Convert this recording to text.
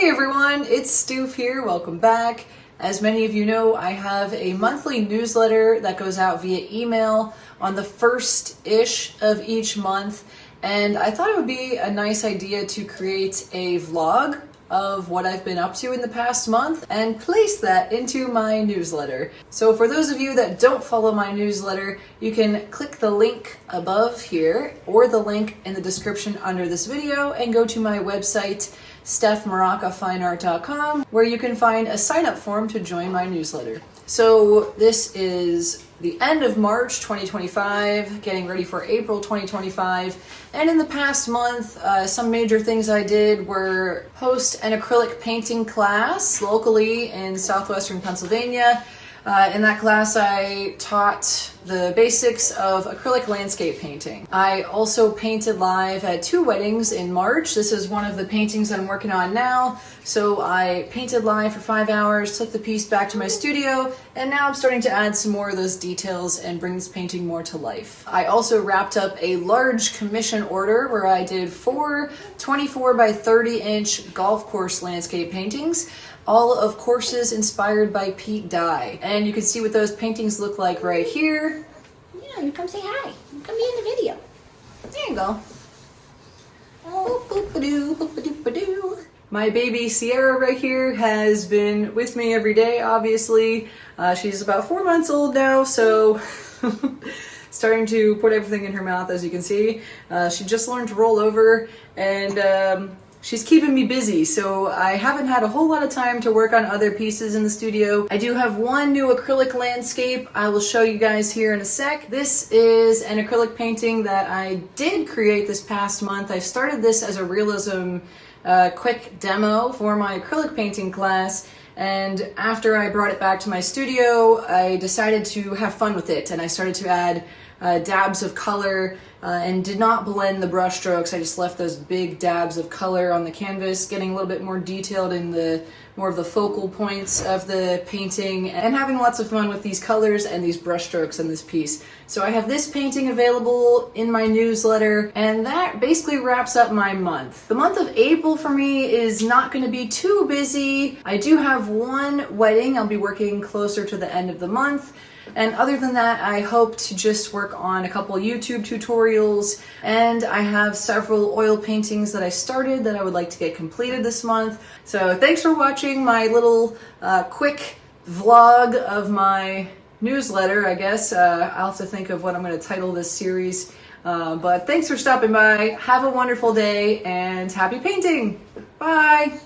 Hey everyone, it's Stoof here. Welcome back. As many of you know, I have a monthly newsletter that goes out via email on the first-ish of each month, and I thought it would be a nice idea to create a vlog of what I've been up to in the past month and place that into my newsletter. So for those of you that don't follow my newsletter, you can click the link above here or the link in the description under this video and go to my website, StephMoracaFineArt.com, where you can find a sign-up form to join my newsletter. So this is the end of March 2025, getting ready for April 2025. And in the past month, some major things I did were host an acrylic painting class locally in southwestern Pennsylvania. In that class, I taught the basics of acrylic landscape painting. I also painted live at 2 weddings in March. This is one of the paintings I'm working on now. So I painted live for 5 hours, took the piece back to my studio, and now I'm starting to add some more of those details and bring this painting more to life. I also wrapped up a large commission order where I did 4 24 by 30 inch golf course landscape paintings, all of courses inspired by Pete Dye. And you can see what those paintings look like right here. Yeah, you come say hi. Come be in the video. There you go. Oh, boop-a-doo, boop-a-doop-a-doo. My baby Sierra right here has been with me every day, obviously. She's about 4 months old now, so starting to put everything in her mouth, as you can see. She just learned to roll over, and she's keeping me busy, so I haven't had a whole lot of time to work on other pieces in the studio. I do have one new acrylic landscape I will show you guys here in a sec. This is an acrylic painting that I did create this past month. I started this as a realism quick demo for my acrylic painting class, and after I brought it back to my studio, I decided to have fun with it, and I started to add dabs of color and did not blend the brush strokes. I just left those big dabs of color on the canvas, getting a little bit more detailed in the more of the focal points of the painting, and having lots of fun with these colors and these brush strokes in this piece. So I have this painting available in my newsletter, and that basically wraps up my month. The month of April for me is not going to be too busy. I do have one wedding I'll be working closer to the end of the month. And other than that, I hope to just work on a couple YouTube tutorials, and I have several oil paintings that I started that I would like to get completed this month. So thanks for watching my little quick vlog of my newsletter, I guess. I'll have to think of what I'm going to title this series. But thanks for stopping by. Have a wonderful day and happy painting. Bye.